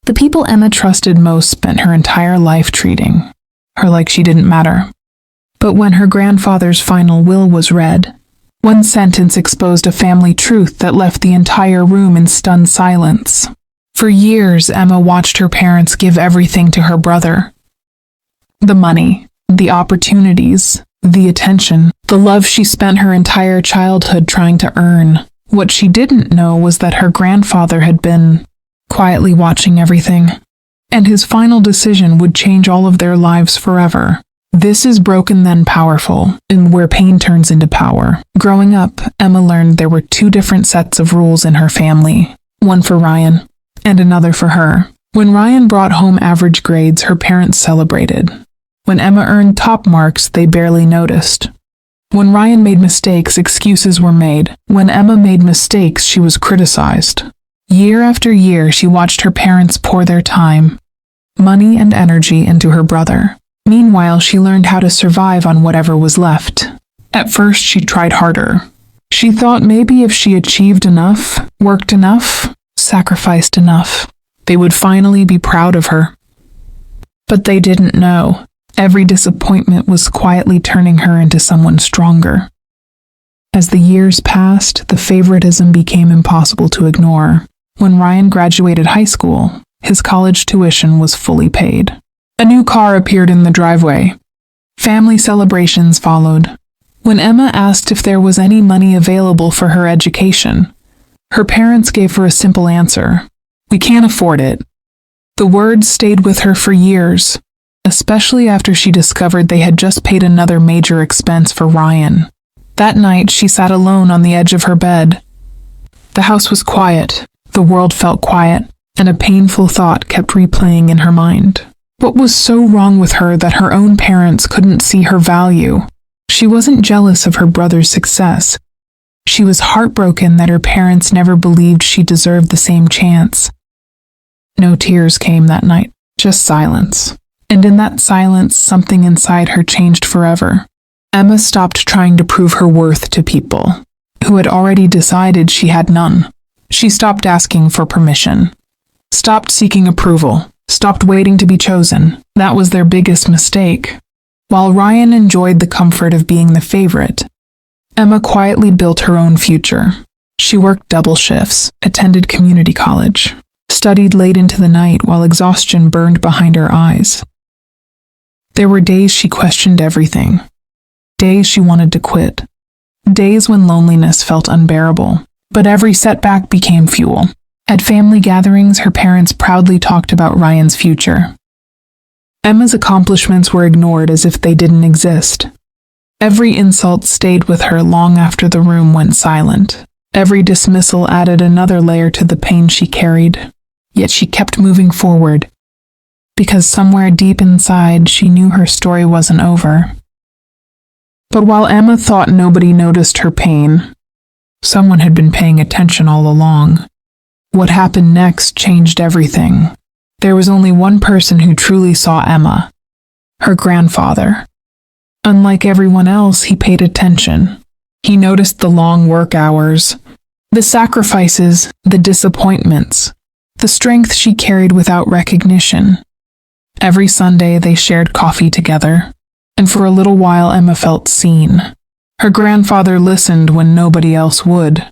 The people Emma trusted most spent her entire life treating her like she didn't matter. But when her grandfather's final will was read, one sentence exposed a family truth that left the entire room in stunned silence. For years, Emma watched her parents give everything to her brother. The money, the opportunities, the attention, the love she spent her entire childhood trying to earn. What she didn't know was that her grandfather had been quietly watching everything, and his final decision would change all of their lives forever. This is Broken Then Powerful, and where pain turns into power. Growing up, Emma learned there were two different sets of rules in her family, one for Ryan and another for her. When Ryan brought home average grades, her parents celebrated. When Emma earned top marks, they barely noticed. When Ryan made mistakes, excuses were made. When Emma made mistakes, she was criticized. Year after year, she watched her parents pour their time, money, and energy into her brother. Meanwhile, she learned how to survive on whatever was left. At first, she tried harder. She thought maybe if she achieved enough, worked enough, sacrificed enough, they would finally be proud of her. But they didn't know. Every disappointment was quietly turning her into someone stronger. As the years passed, the favoritism became impossible to ignore. When Ryan graduated high school, his college tuition was fully paid. A new car appeared in the driveway. Family celebrations followed. When Emma asked if there was any money available for her education, her parents gave her a simple answer: "We can't afford it." The words stayed with her for years, especially after she discovered they had just paid another major expense for Ryan. That night, she sat alone on the edge of her bed. The house was quiet, the world felt quiet, and a painful thought kept replaying in her mind. What was so wrong with her that her own parents couldn't see her value? She wasn't jealous of her brother's success. She was heartbroken that her parents never believed she deserved the same chance. No tears came that night, just silence. And in that silence, something inside her changed forever. Emma stopped trying to prove her worth to people who had already decided she had none. She stopped asking for permission, stopped seeking approval, stopped waiting to be chosen. That was their biggest mistake. While Ryan enjoyed the comfort of being the favorite, Emma quietly built her own future. She worked double shifts, attended community college, studied late into the night while exhaustion burned behind her eyes. There were days she questioned everything, days she wanted to quit, days when loneliness felt unbearable, but every setback became fuel. At family gatherings, her parents proudly talked about Ryan's future. Emma's accomplishments were ignored as if they didn't exist. Every insult stayed with her long after the room went silent. Every dismissal added another layer to the pain she carried. Yet she kept moving forward, because somewhere deep inside she knew her story wasn't over. But while Emma thought nobody noticed her pain, someone had been paying attention all along. What happened next changed everything. There was only one person who truly saw Emma: her grandfather. Unlike everyone else, he paid attention. He noticed the long work hours, the sacrifices, the disappointments, the strength she carried without recognition. Every Sunday they shared coffee together, and for a little while Emma felt seen. Her grandfather listened when nobody else would,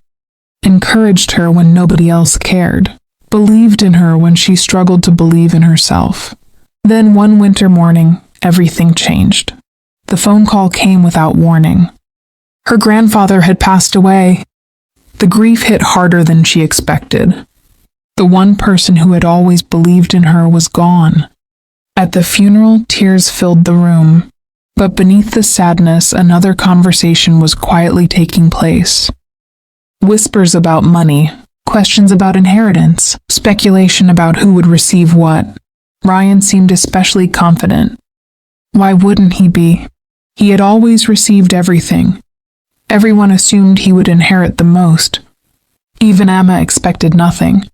encouraged her when nobody else cared, believed in her when she struggled to believe in herself. Then one winter morning, everything changed. The phone call came without warning. Her grandfather had passed away. The grief hit harder than she expected. The one person who had always believed in her was gone. At the funeral, tears filled the room, but beneath the sadness, another conversation was quietly taking place. Whispers about money, questions about inheritance, speculation about who would receive what. Ryan seemed especially confident. Why wouldn't he be? He had always received everything. Everyone assumed he would inherit the most. Even Emma expected nothing.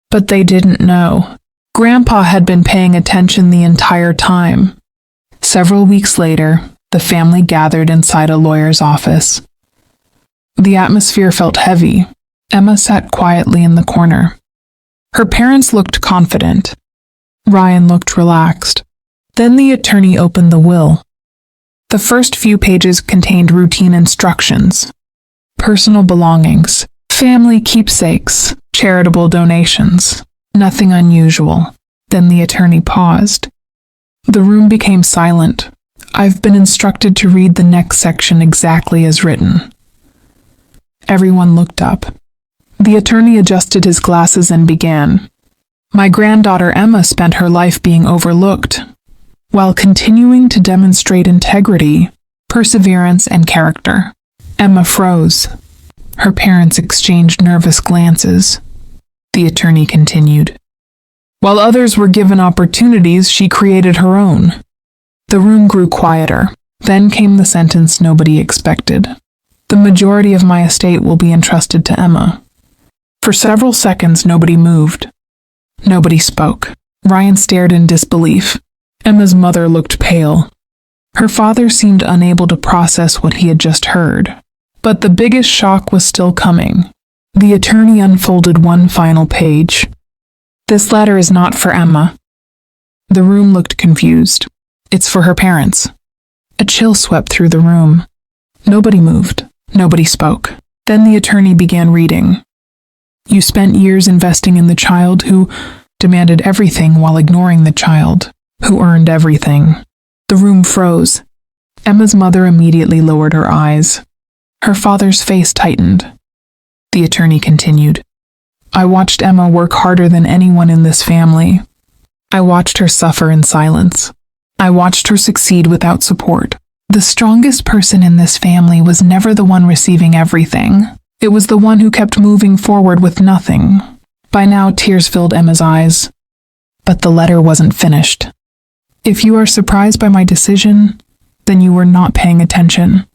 But they didn't know. Grandpa had been paying attention the entire time. Several weeks later, the family gathered inside a lawyer's office. The atmosphere felt heavy. Emma sat quietly in the corner. Her parents looked confident. Ryan looked relaxed. Then the attorney opened the will. The first few pages contained routine instructions, personal belongings, family keepsakes, charitable donations. Nothing unusual. Then the attorney paused. The room became silent. I've been instructed to read the next section exactly as written. Everyone looked up. The attorney adjusted his glasses and began. My granddaughter Emma spent her life being overlooked, while continuing to demonstrate integrity, perseverance, and character. Emma froze. Her parents exchanged nervous glances. The attorney continued. While others were given opportunities, she created her own. The room grew quieter. Then came the sentence nobody expected. The majority of my estate will be entrusted to Emma. For several seconds, nobody moved. Nobody spoke. Ryan stared in disbelief. Emma's mother looked pale. Her father seemed unable to process what he had just heard. But the biggest shock was still coming. The attorney unfolded one final page. This letter is not for Emma. The room looked confused. It's for her parents. A chill swept through the room. Nobody moved. Nobody spoke. Then the attorney began reading. You spent years investing in the child who demanded everything while ignoring the child who earned everything. The room froze. Emma's mother immediately lowered her eyes. Her father's face tightened. The attorney continued. I watched Emma work harder than anyone in this family. I watched her suffer in silence. I watched her succeed without support. The strongest person in this family was never the one receiving everything. It was the one who kept moving forward with nothing. By now, tears filled Emma's eyes. But the letter wasn't finished. If you are surprised by my decision, then you were not paying attention.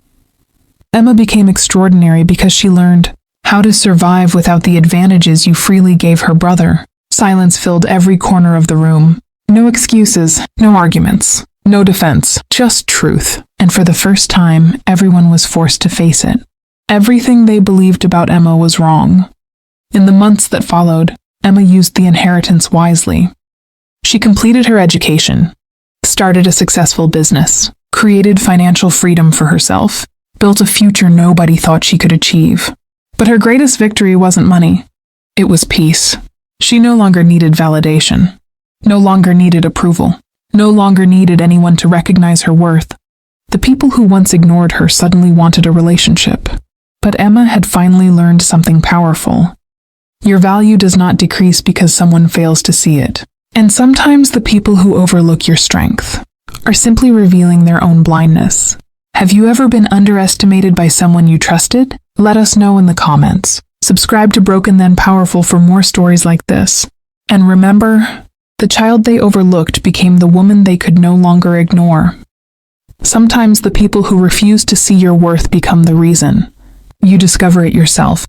Emma became extraordinary because she learned how to survive without the advantages you freely gave her brother. Silence filled every corner of the room. No excuses, no arguments, no defense, just truth. And for the first time, everyone was forced to face it. Everything they believed about Emma was wrong. In the months that followed, Emma used the inheritance wisely. She completed her education, started a successful business, created financial freedom for herself, built a future nobody thought she could achieve. But her greatest victory wasn't money. It was peace. She no longer needed validation, no longer needed approval, no longer needed anyone to recognize her worth. The people who once ignored her suddenly wanted a relationship. But Emma had finally learned something powerful. Your value does not decrease because someone fails to see it. And sometimes the people who overlook your strength are simply revealing their own blindness. Have you ever been underestimated by someone you trusted? Let us know in the comments. Subscribe to Broken Then Powerful for more stories like this. And remember, the child they overlooked became the woman they could no longer ignore. Sometimes the people who refuse to see your worth become the reason. You discover it yourself.